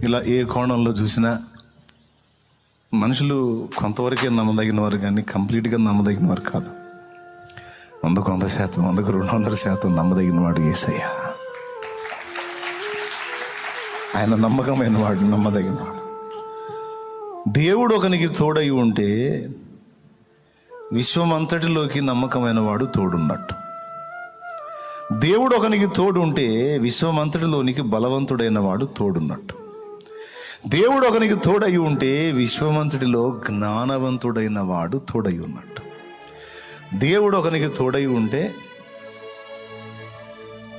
ఇలా ఏ కోణంలో చూసినా మనుషులు కొంతవరకే నమ్మదగిన వారు, కానీ కంప్లీట్గా నమ్మదగిన వారు కాదు. 100% 200% నమ్మదగిన వాడు యేసయ్య. ఆయన నమ్మకమైన వాడు, నమ్మదగిన వాడు. దేవుడు ఒకనికి తోడై ఉంటే విశ్వమంతటిలోకి నమ్మకమైన వాడు తోడున్నట్టు. దేవుడు ఒకనికి తోడు ఉంటే విశ్వమంతటిలోనికి బలవంతుడైన వాడు తోడున్నట్టు. దేవుడు ఒకనికి తోడై ఉంటే విశ్వమంతటిలో జ్ఞానవంతుడైన వాడు తోడై ఉన్నట్టు. దేవుడు ఒకనికి తోడై ఉంటే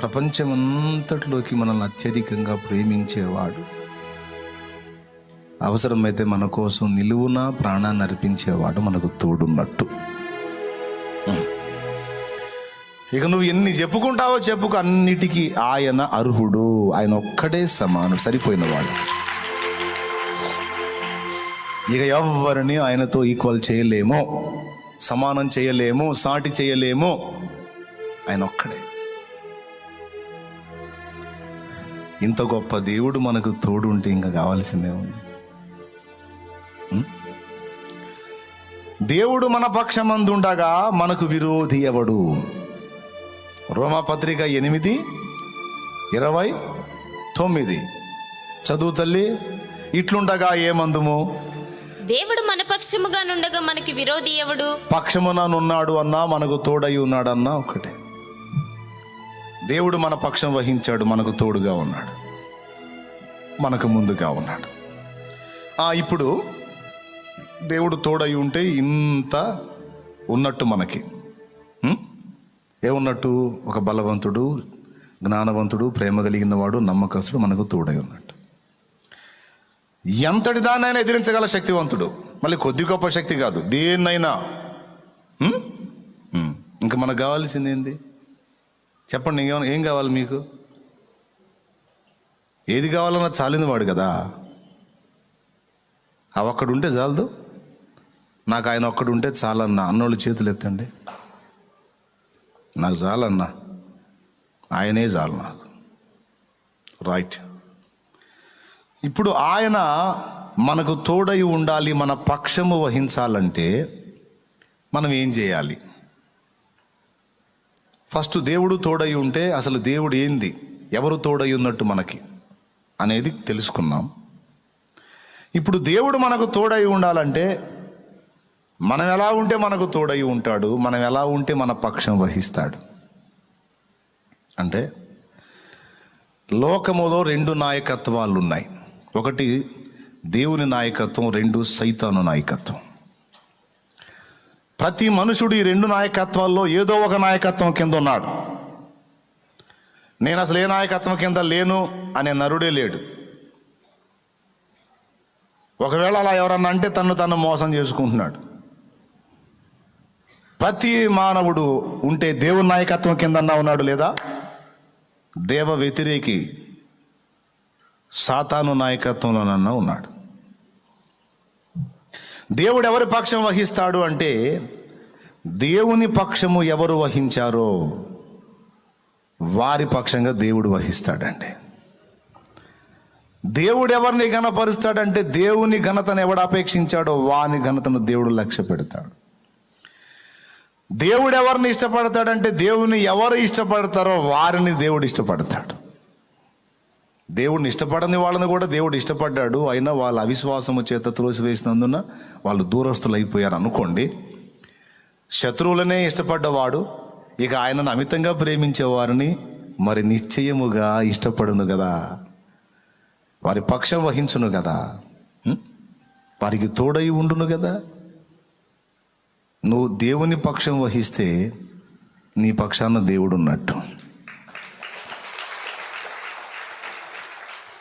ప్రపంచమంతటిలోకి మనల్ని అత్యధికంగా ప్రేమించేవాడు, అవసరమైతే మన కోసం నిలువున ప్రాణాన్ని అర్పించేవాడు మనకు తోడున్నట్టు. ఇక నువ్వు ఎన్ని చెప్పుకుంటావో చెప్పుకు, అన్నిటికీ ఆయన అర్హుడు. ఆయన ఒక్కడే సమానం, సరిపోయినవాడు. ఇక ఎవరిని ఆయనతో ఈక్వల్ చేయలేమో, సమానం చేయలేమో, సాటి చేయలేమో. ఆయన ఒక్కడే. ఇంత గొప్ప దేవుడు మనకు తోడు ఉంటే ఇంకా కావాల్సిందే ఉంది. దేవుడు మన పక్షమందుండగా మనకు విరోధి ఎవడు? రోమాపత్రిక 8:29 చదువు తల్లి. ఇట్లుండగా ఏమందుము? దేవుడు మన పక్షముగా నుండగా మనకి విరోధి ఎవడు? పక్షముననున్నాడు అన్నా, మనకు తోడై ఉన్నాడన్నా ఒకటే. దేవుడు మన పక్షం వహించాడు, మనకు తోడుగా ఉన్నాడు, మనకు ముందుగా ఉన్నాడు. ఇప్పుడు దేవుడు తోడై ఉంటే ఇంత ఉన్నట్టు మనకి ఏమున్నట్టు? ఒక బలవంతుడు, జ్ఞానవంతుడు, ప్రేమ కలిగిన వాడు, నమ్మకస్తుడు మనకు తోడై ఉన్నట్టు. ఎంతటి దాన్నైనా ఎదిరించగల శక్తివంతుడు. మళ్ళీ కొద్ది గొప్ప శక్తి కాదు, దేన్నైనా. ఇంకా మనకు కావాల్సింది ఏంది చెప్పండి? ఏం కావాలి మీకు? ఏది కావాలన్నా చాలింది వాడు కదా. ఆ ఒక్కడుంటే చాలదు. నాకు ఆయన ఒక్కడుంటే చాలన్నా అన్నోళ్ళు చేతులు ఎత్తండి. నాకు చాలన్నా, ఆయనే చాలు నాకు. రైట్. ఇప్పుడు ఆయన మనకు తోడై ఉండాలి, మన పక్షము వహించాలంటే మనం ఏం చేయాలి? ఫస్ట్ దేవుడు తోడై ఉంటే అసలు దేవుడు ఏంది, ఎవరు తోడై ఉన్నట్టు మనకి అనేది తెలుసుకున్నాం. ఇప్పుడు దేవుడు మనకు తోడై ఉండాలంటే మనం ఎలా ఉంటే మనకు తోడై ఉంటాడు, మనం ఎలా ఉంటే మన పక్షం వహిస్తాడు. అంటే లోకములో 2 నాయకత్వాలు ఉన్నాయి. ఒకటి దేవుని నాయకత్వం, 2 సైతాను నాయకత్వం. ప్రతి మనుషుడు ఈ 2 నాయకత్వాల్లో ఏదో ఒక నాయకత్వం కింద ఉన్నాడు. నేను అసలు ఏ నాయకత్వం కింద లేను అనే నరుడే లేడు. ఒకవేళ అలా ఎవరన్నా అంటే తను మోసం చేసుకుంటున్నాడు. ప్రతి మానవుడు ఉంటే దేవుని నాయకత్వం కిందన్నా ఉన్నాడు లేదా? దేవ వ్యతిరేకి సాతాను నాయకత్వంలోనన్నా ఉన్నాడు. దేవుడు ఎవరి పక్షం వహిస్తాడు అంటే దేవుని పక్షము ఎవరు వహించారో వారి పక్షంగా దేవుడు వహిస్తాడండి. దేవుడు ఎవరిని ఘనపరుస్తాడంటే దేవుని ఘనతను ఎవడు అపేక్షించాడో వాని ఘనతను దేవుడు లక్ష్య పెడతాడు. దేవుడు ఎవరిని ఇష్టపడతాడంటే దేవుని ఎవరు ఇష్టపడతారో వారిని దేవుడు ఇష్టపడతాడు. దేవుడిని ఇష్టపడని వాళ్ళని కూడా దేవుడు ఇష్టపడ్డాడు. అయినా వాళ్ళ అవిశ్వాసము చేత త్రోసివేసినందున వాళ్ళు దూరస్తులు అయిపోయారు అనుకోండి. శత్రువులనే ఇష్టపడ్డవాడు ఇక ఆయనను అమితంగా ప్రేమించేవారిని మరి నిశ్చయముగా ఇష్టపడును కదా, వారి పక్షం వహించును కదా, వారికి తోడై ఉండును కదా. నువ్వు దేవుని పక్షం వహిస్తే నీ పక్షాన దేవుడు ఉన్నట్టు.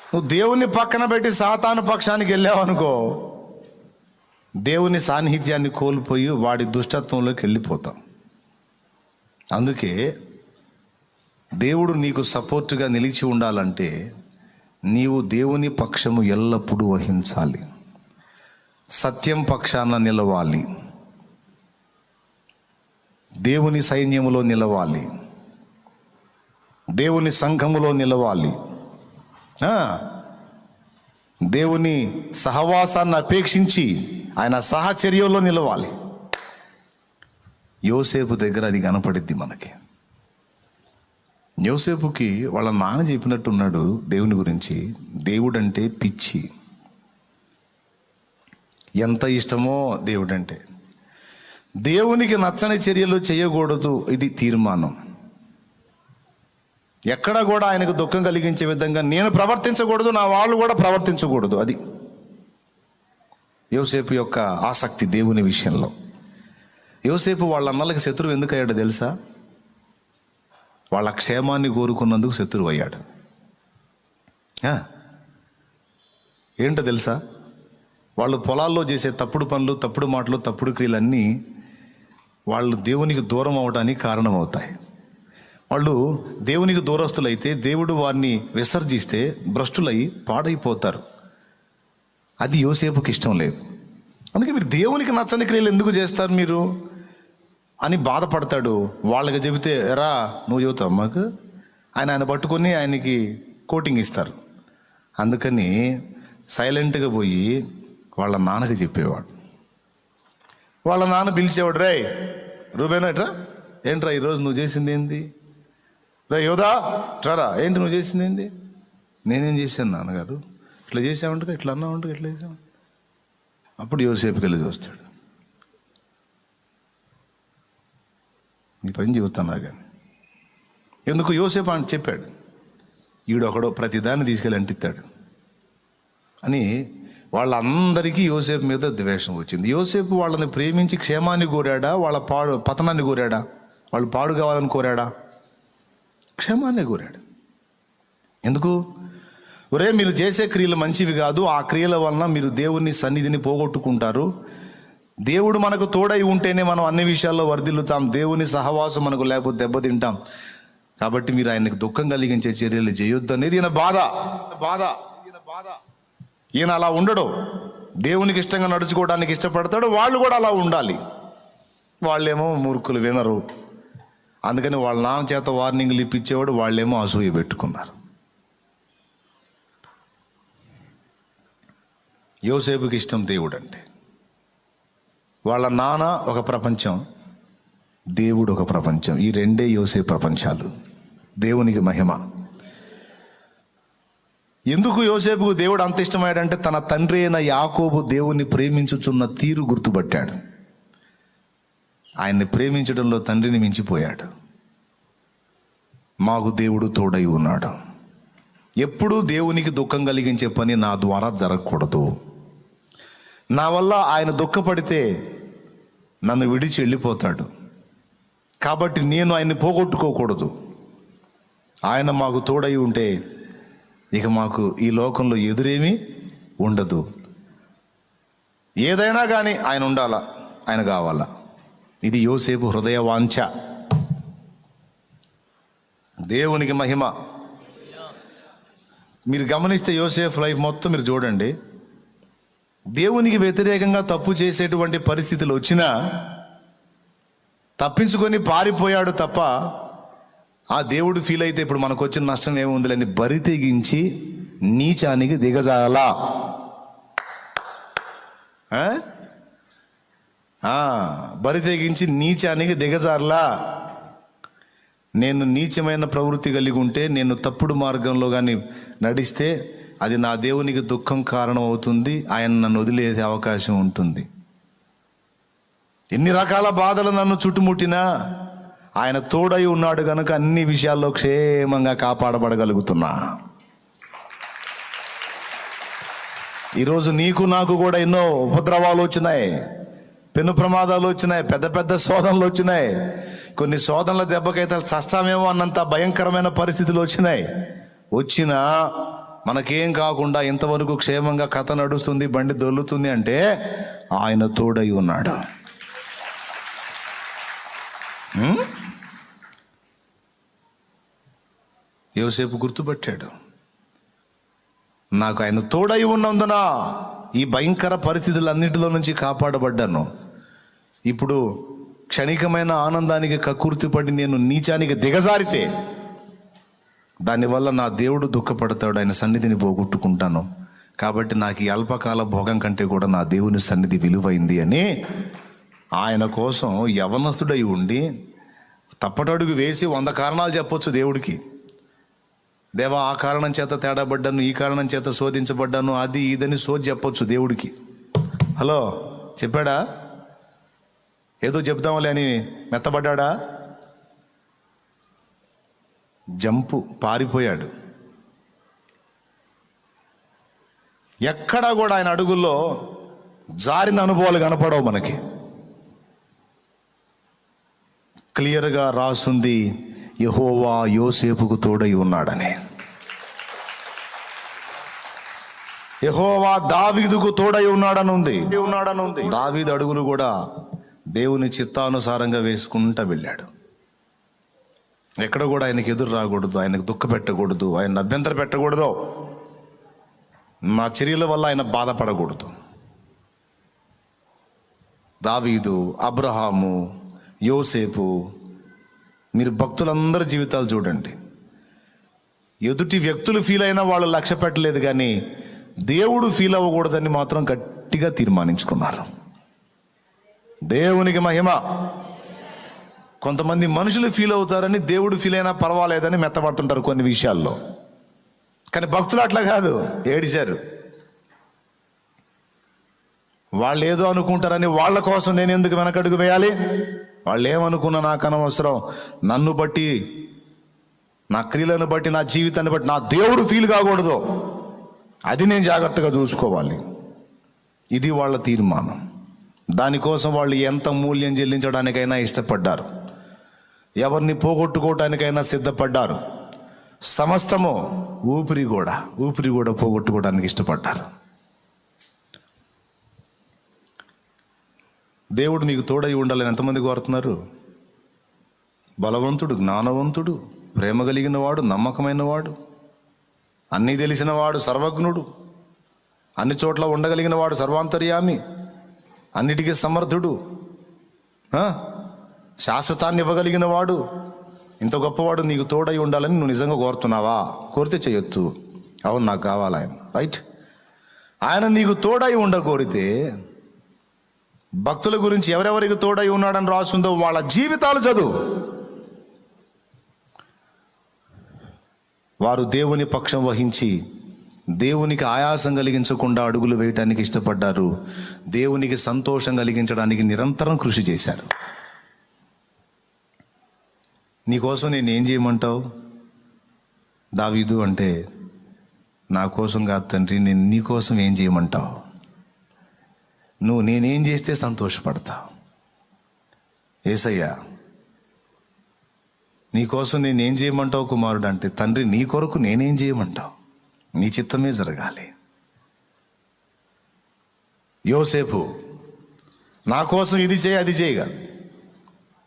నువ్వు దేవుని పక్కన పెట్టి సాతాను పక్షానికి వెళ్ళావనుకో, దేవుని సాన్నిహిత్యాన్ని కోల్పోయి వాడి దుష్టత్వంలోకి వెళ్ళిపోతాం. అందుకే దేవుడు నీకు సపోర్టుగా నిలిచి ఉండాలంటే నీవు దేవుని పక్షము ఎల్లప్పుడూ వహించాలి, సత్యం పక్షాన నిలవాలి, దేవుని సైన్యములో నిలవాలి, దేవుని సంఘములో నిలవాలి. దేవుని సహవాసాన్ని అపేక్షించి ఆయన సహచర్యంలో నిలవాలి. యోసేపు దగ్గర అది కనపడిద్ది మనకి. యోసేపుకి వాళ్ళ నాన్న చెప్పినట్టున్నాడు దేవుని గురించి, దేవుడంటే పిచ్చి. ఎంత ఇష్టమో దేవుడంటే. దేవునికి నచ్చని చర్యలు చేయకూడదు, ఇది తీర్మానం. ఎక్కడ కూడా ఆయనకు దుఃఖం కలిగించే విధంగా నేను ప్రవర్తించకూడదు, నా వాళ్ళు కూడా ప్రవర్తించకూడదు. అది యోసేపు యొక్క ఆసక్తి దేవుని విషయంలో. యోసేపు వాళ్ళ అన్నలకి శత్రువు ఎందుకు అయ్యాడో తెలుసా? వాళ్ళ క్షేమాన్ని కోరుకున్నందుకు శత్రువు అయ్యాడు. ఏంటో తెలుసా? వాళ్ళు పొలాల్లో చేసే తప్పుడు పనులు, తప్పుడు మాటలు, తప్పుడు క్రియలన్నీ వాళ్ళు దేవునికి దూరం అవడానికి కారణమవుతాయి. వాళ్ళు దేవునికి దూరస్తులైతే దేవుడు వారిని విసర్జిస్తే భ్రష్టులై పాడైపోతారు. అది యోసేపుకి ఇష్టం లేదు. అందుకే మీరు దేవునికి నచ్చని క్రియలు ఎందుకు చేస్తారు మీరు అని బాధపడతాడు. వాళ్ళకి చెబితే రా నువ్వు చెబుతావు మాకు, ఆయన పట్టుకొని ఆయనకి కోటింగ్ ఇస్తారు. అందుకని సైలెంట్గా పోయి వాళ్ళ నాన్నకి చెప్పేవాడు. వాళ్ళ నాన్న పిలిచేవాడు, రే రూబేనా ఏంట్రా ఈరోజు నువ్వు చేసింది ఏంది? రే యోధా ట్రారా, ఏంటి నువ్వు చేసింది ఏంది? నేనేం చేశాను నాన్నగారు? ఇట్లా చేసామంట, ఇట్లా అన్నామంట, ఇట్లా చేసామంట. అప్పుడు యోసేపుకి వెళ్ళి చూస్తాడు, నీ పని చెబుతాను కానీ. ఎందుకు యోసేపు అని చెప్పాడు, ఈడొకడో ప్రతిదాన్ని తీసుకెళ్ళి అంటిస్తాడు అని. వాళ్ళందరికీ యోసేపు మీద ద్వేషం వచ్చింది. యోసేపు వాళ్ళని ప్రేమించి క్షేమాన్ని కోరాడా, వాళ్ళ పతనాన్ని కోరాడా? వాళ్ళు పాడు కావాలని కోరాడా? క్షేమాన్ని కోరాడు. ఎందుకు? ఒరే మీరు చేసే క్రియలు మంచివి కాదు, ఆ క్రియల వలన మీరు దేవుని సన్నిధిని పోగొట్టుకుంటారు. దేవుడు మనకు తోడై ఉంటేనే మనం అన్ని విషయాల్లో వర్ధిల్లుతాం. దేవుని సహవాసం మనకు లేకపోతే దెబ్బతింటాం. కాబట్టి మీరు ఆయనకు దుఃఖం కలిగించే చర్యలు చేయొద్దు అనేది ఈయన బాధ. ఈయన అలా ఉండడు, దేవునికి ఇష్టంగా నడుచుకోవడానికి ఇష్టపడతాడు. వాళ్ళు కూడా అలా ఉండాలి. వాళ్ళేమో మూర్ఖులు, వినరు. అందుకని వాళ్ళ నాన్న చేత వార్నింగ్లు ఇప్పించేవాడు, వాళ్ళేమో అసూయ పెట్టుకున్నారు. యోసేపుకి ఇష్టం దేవుడు అంటే. వాళ్ళ నాన్న ఒక ప్రపంచం, దేవుడు ఒక ప్రపంచం. ఈ రెండే యోసేపు ప్రపంచాలు. దేవునికి మహిమ. ఎందుకు యోసేపుకు దేవుడు అంత ఇష్టమయ్యాడంటే తన తండ్రి అయిన యాకోబు దేవుణ్ణి ప్రేమించుచున్న తీరు గుర్తుపట్టాడు. ఆయన్ని ప్రేమించడంలో తండ్రిని మించిపోయాడు. మాకు దేవుడు తోడై ఉన్నాడు. ఎప్పుడూ దేవునికి దుఃఖం కలిగించే పని నా ద్వారా జరగకూడదు. నా వల్ల ఆయన దుఃఖపడితే నన్ను విడిచి వెళ్ళిపోతాడు. కాబట్టి నేను ఆయన్ని పోగొట్టుకోకూడదు. ఆయన మాకు తోడై ఉంటే ఇక మాకు ఈ లోకంలో ఎదురేమీ ఉండదు. ఏదైనా కానీ ఆయన ఉండాలా, ఆయన కావాలా. ఇది యోసేపు హృదయ వాంఛ. దేవునికి మహిమ. మీరు గమనిస్తే యోసేపు లైఫ్ మొత్తం మీరు చూడండి, దేవునికి వ్యతిరేకంగా తప్పు చేసేటువంటి పరిస్థితులు వచ్చినా తప్పించుకొని పారిపోయాడు తప్ప, ఆ దేవుడు ఫీల్ అయితే ఇప్పుడు మనకు వచ్చిన నష్టం ఏముందిలేని బరి తెగించి నీచానికి దిగజాలా. బరి తెగించి నీచానికి దిగజారలా. నేను నీచమైన ప్రవృత్తి కలిగి ఉంటే, నేను తప్పుడు మార్గంలో కానీ నడిస్తే అది నా దేవునికి దుఃఖం కారణం అవుతుంది. ఆయన నన్ను వదిలేసే అవకాశం ఉంటుంది. ఎన్ని రకాల బాధలు నన్ను చుట్టుముట్టినా ఆయన తోడై ఉన్నాడు కనుక అన్ని విషయాల్లో క్షేమంగా కాపాడబడగలుగుతున్నా. ఈరోజు నీకు నాకు కూడా ఎన్నో ఉపద్రవాలు వచ్చినాయి, పెను ప్రమాదాలు వచ్చినాయి, పెద్ద పెద్ద శోధనలు వచ్చినాయి. కొన్ని శోధనల దెబ్బకైతే చస్తామేమో అన్నంత భయంకరమైన పరిస్థితులు వచ్చినాయి. వచ్చినా మనకేం కాకుండా ఇంతవరకు క్షేమంగా కథ నడుస్తుంది, బండి దొల్లుతుంది అంటే ఆయన తోడై ఉన్నాడు. యోసేపు గుర్తుపట్టాడు, నాకు ఆయన తోడై ఉన్నందున ఈ భయంకర పరిస్థితులన్నింటిలో నుంచి కాపాడబడ్డాను. ఇప్పుడు క్షణికమైన ఆనందానికి కక్కుర్తిపడి నేను నీచానికి దిగజారితే దానివల్ల నా దేవుడు దుఃఖపడతాడు, ఆయన సన్నిధిని పోగొట్టుకుంటాను. కాబట్టి నాకు ఈ అల్పకాల భోగం కంటే కూడా నా దేవుని సన్నిధి విలువైంది అని ఆయన కోసం యవనస్తుడై ఉండి తప్పటడుగు వేసి 100 కారణాలు చెప్పొచ్చు దేవుడికి. దేవా, ఆ కారణం చేత తేడాపడ్డాను, ఈ కారణం చేత శోధించబడ్డాను, అది ఇదని సోది చెప్పొచ్చు దేవుడికి. హలో, చెప్పాడా? ఏదో చెప్దాంలే అని మెత్తబడ్డా? జంపు, పారిపోయాడు. ఎక్కడా కూడా ఆయన అడుగుల్లో జారిన అనుభవాలు కనపడవు మనకి. క్లియర్గా రాసుంది, యెహోవా యోసేపుకు తోడై ఉన్నాడని. యెహోవా దావీదుకు తోడై ఉన్నాడని ఉంది. దావీదు అడుగులు కూడా దేవుని చిత్తానుసారంగా వేసుకుంటూ వెళ్ళాడు. ఎక్కడ కూడా ఆయనకి ఎదురు రాకూడదు, ఆయనకు దుఃఖ పెట్టకూడదు, ఆయన అభ్యంతర పెట్టకూడదు, నా చర్యల వల్ల ఆయన బాధపడకూడదు. దావీదు, అబ్రహాము, యోసేపు, మీరు భక్తులందరి జీవితాలు చూడండి. ఎదుటి వ్యక్తులు ఫీల్ అయినా వాళ్ళు లక్ష్య పెట్టలేదు, కానీ దేవుడు ఫీల్ అవ్వకూడదని మాత్రం గట్టిగా తీర్మానించుకున్నారు. దేవునికి మహిమ. కొంతమంది మనుషులు ఫీల్ అవుతారని దేవుడు ఫీల్ అయినా పర్వాలేదని మెత్తపడుతుంటారు కొన్ని విషయాల్లో, కానీ భక్తులు అట్లా కాదు, ఏడిశారు. వాళ్ళు ఏదో అనుకుంటారని వాళ్ళ కోసం నేను ఎందుకు వెనకడుగు వేయాలి? వాళ్ళు ఏమనుకున్నా నాకు అనవసరం. నన్ను బట్టి, నా క్రియలను బట్టి, నా జీవితాన్ని బట్టి నా దేవుడు ఫీల్ కాకూడదు, అది నేను జాగ్రత్తగా చూసుకోవాలి. ఇది వాళ్ళ తీర్మానం. దానికోసం వాళ్ళు ఎంత మూల్యం చెల్లించడానికైనా ఇష్టపడ్డారు, ఎవరిని పోగొట్టుకోవటానికైనా సిద్ధపడ్డారు. సమస్తము, ఊపిరి కూడా పోగొట్టుకోవడానికి ఇష్టపడ్డారు. దేవుడు నీకు తోడై ఉండాలని ఎంతమంది కోరుతున్నారు? బలవంతుడు, జ్ఞానవంతుడు, ప్రేమ కలిగిన వాడు, నమ్మకమైన వాడు, అన్నీ తెలిసిన వాడు, సర్వజ్ఞుడు, అన్ని చోట్ల ఉండగలిగిన వాడు, సర్వాంతర్యామి, అన్నిటికీ సమర్థుడు, శాశ్వతాన్ని ఇవ్వగలిగిన వాడు, ఇంత గొప్పవాడు నీకు తోడై ఉండాలని నువ్వు నిజంగా కోరుతున్నావా? కోరితే చేయొచ్చు. అవును, నాకు కావాలి ఆయన, రైట్. ఆయన నీకు తోడై కోరితే, భక్తుల గురించి ఎవరెవరికి తోడై ఉన్నాడని రాస్తుందో వాళ్ళ జీవితాలు చదువు. వారు దేవుని పక్షం వహించి దేవునికి ఆయాసం కలిగించకుండా అడుగులు వేయటానికి ఇష్టపడ్డారు. దేవునికి సంతోషం కలిగించడానికి నిరంతరం కృషి చేశారు. నీకోసం నేను ఏం చేయమంటావు? దావీదు అంటే, నా కోసం కాదు తండ్రి, నేను నీకోసం ఏం చేయమంటావు? నువ్వు నేనేం చేస్తే సంతోషపడతావు? యేసయ్యా, నీకోసం నేనేం చేయమంటావు కుమారుడు అంటే, తండ్రి నీ కొరకు నేనేం చేయమంటావు? నీ చిత్తమే జరగాలి. యోసేపు, నా కోసం ఇది చేయి అది చేయగా,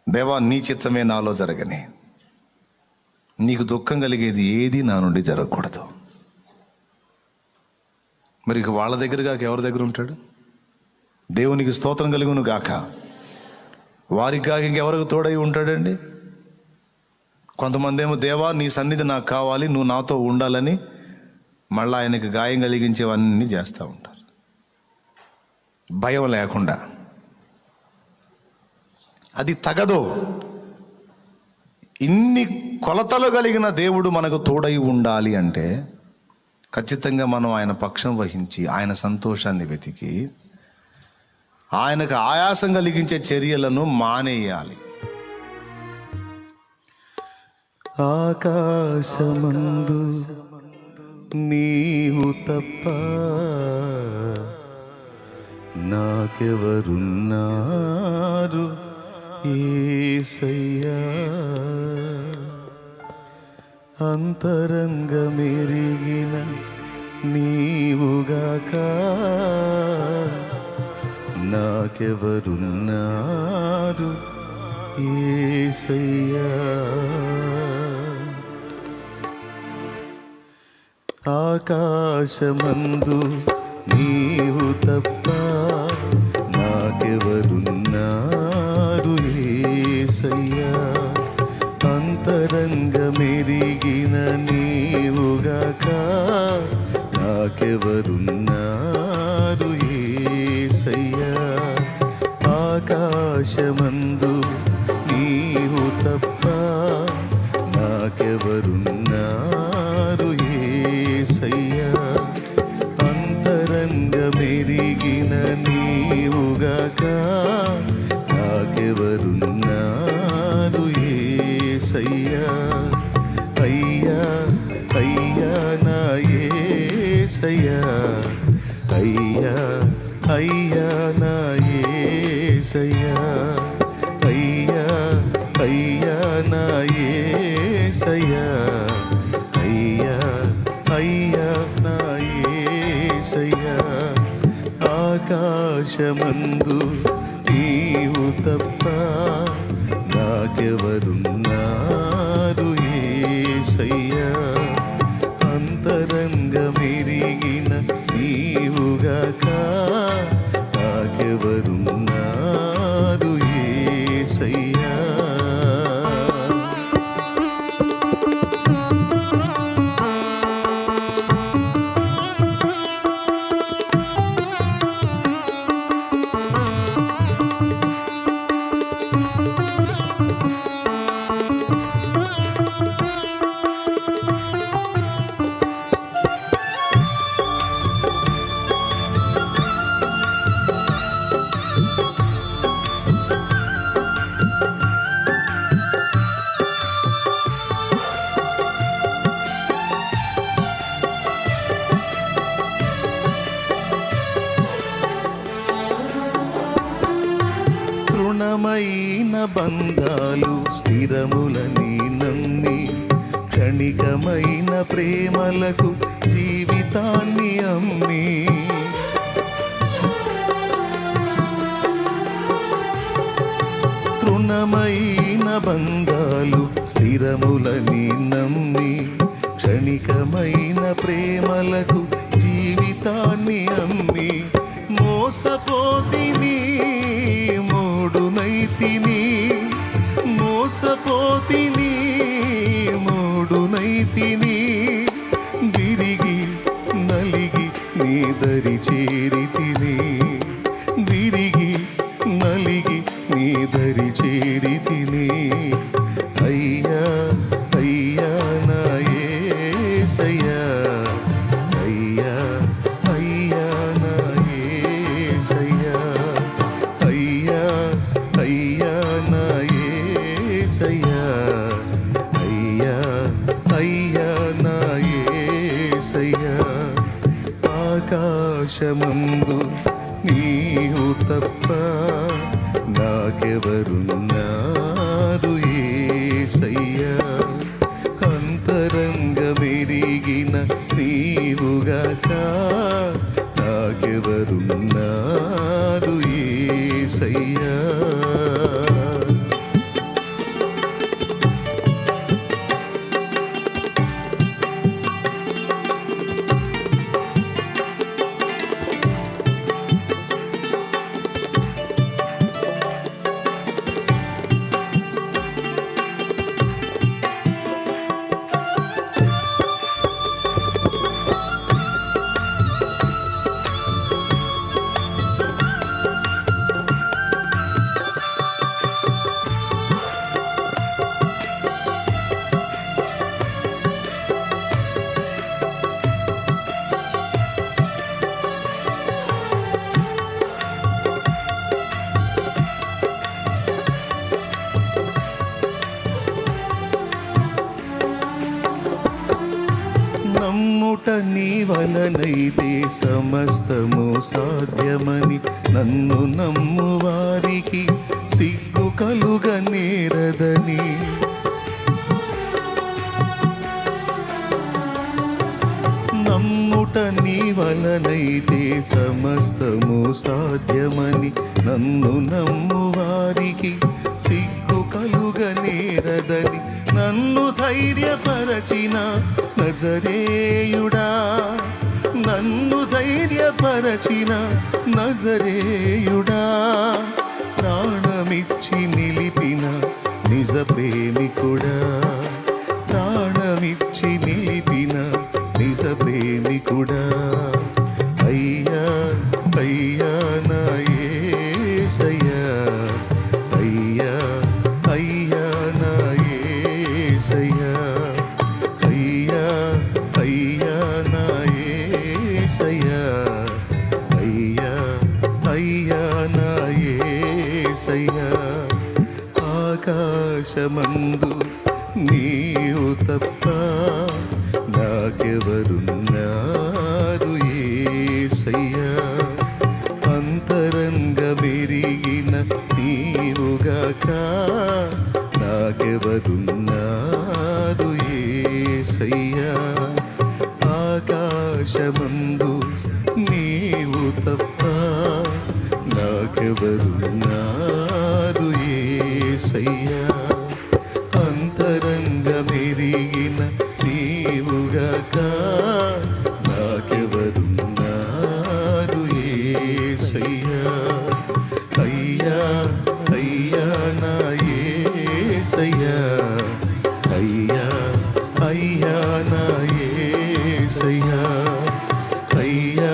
దేవా నీ చిత్తమే నాలో జరగని. నీకు దుఃఖం కలిగేది ఏది నా నుండి జరగకూడదు. మరి ఇక వాళ్ళ దగ్గర కాక ఎవరి దగ్గర ఉంటాడు? దేవునికి స్తోత్రం కలుగును గాక. వారికి కాక ఇంకెవరికి తోడై ఉంటాడండి? కొంతమంది ఏమో, దేవా నీ సన్నిధి నాకు కావాలి, నువ్వు నాతో ఉండాలని మళ్ళీ ఆయనకి గాయం కలిగించేవన్నీ చేస్తూ ఉంటారు, భయం లేకుండా. అది తగదు. ఇన్ని కొలతలు కలిగిన దేవుడు మనకు తోడై ఉండాలి అంటే ఖచ్చితంగా మనం ఆయన పక్షం వహించి ఆయన సంతోషాన్ని వెతికి ఆయనకు ఆయాసం కలిగించే చర్యలను మానేయాలి. ఆకాశమందు నీవు తప్ప నాకెవరున్నారు యేసయ్యా, అంతరంగమెరిగిన నీవుగాక నాకెవరున్నారు యేసయ్యా. ఆకాశమందు నీవు తప్ప నాకెవరున్నారు యేసయ్యా, అంతరంగమెరిగిన నీవుగాక నాకెవరు నాకెవరున్నారు యేసయ్యా. ఆకాశమందు నీవు తప్ప నాకెవరున్నారు యేసయ్యా. అంతరంగమెరిగిన నీవుగాక నాకెవరున్నారు యేసయ్యా. అయ్యా అయ్యా నా యేసయ్యా, అయ్యా అయ్యా నా యేసయ్యా, అయ్యా అయ్యా నా యేసయ్యా, అయ్యా అయ్యా నా యేసయ్యా. ఆకాశమందు నీవు తప్ప నాకెవరున్నారు యేసయ్యా. అంతరంగమెరిగిన నీవుగాక నాకెవరున్నారు యేసయ్యా. తృణమైన బంధాలు స్థిరములని నమ్మి క్షణికమైన ప్రేమలకు జీవితాన్ని అమ్మి తృణమైన బంధాలు స్థిరములని నమ్మి క్షణికమైన ప్రేమలకు జీవితాన్ని అమ్మి మోసపోతిని మూడునైతిని, మోసపోతిని మూడునైతిని. విరిగి నలిగి నీ దరి చేరితిని, విరిగి నలిగి నీ దరి చేరితిని. అయ్యా అయ్యా నా యేసయ్యా, అయ్యా అయ్యా నా యేసయ్యా, అయ్యా అయ్యా నా యేసయ్యా, అయ్యా అయ్యా నా యేసయ్యా. ఆకాశమందు నీవు తప్ప నాకెవరున్నారు యేసయ్యా. అంతరంగమెరిగిన నీవుగాక నాకెవరున్నారు యేసయ్యా. నమ్ముట నీ వలనైతే సమస్తము సాధ్యమని నన్ను నమ్ము వారికి సిగ్గు కలుగ నేరదని. నమ్ముట నీ వలనైతే సమస్తము సాధ్యమని నన్ను నమ్ము వారికి సిగ్గు కలుగ నేరదని. నన్ను ధైర్యపరచిన నజరేయుడా, నన్ను ధైర్యపరచిన నజరేయుడా, ప్రాణమిచ్చి నిలిపిన నిజ ప్రేమికుడా, ప్రాణమిచ్చి నిలిపిన నిజ ప్రేమికుడా. యేసయ్యా అయ్యా అయ్యా నా యేసయ్యా ఆకాశమందు నీవు తప్ప నాకెవరున్నారు యేసయ్యా అంతరంగమెరిగిన నీవుగాక నాకెవరున్నారు యేసయ్యా ఆకాశమందు నీవు తప్ప నాకెవరున్నారు యేసయ్యా అంతరంగమెరిగిన నీవుగాక నాకెవరున్నారు యేసయ్యా అయ్యా అయ్యా నా యేసయ్యా అయ్యా అయ్యా నా యేసయ్యా అయ్యా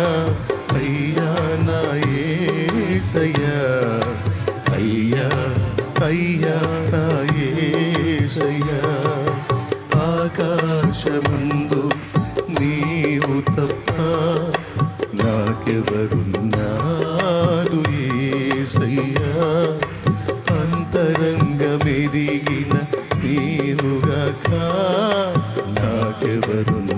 అయ్యా నా యేసయ్యా అయ్యా అయ్యా నా యేసయ్యా ఆకాశమందు నీవు తప్ప నాకెవరున్నారు యేసయ్యా అంతరంగమెరిగిన నీవుగాక నాకెవరున్నారు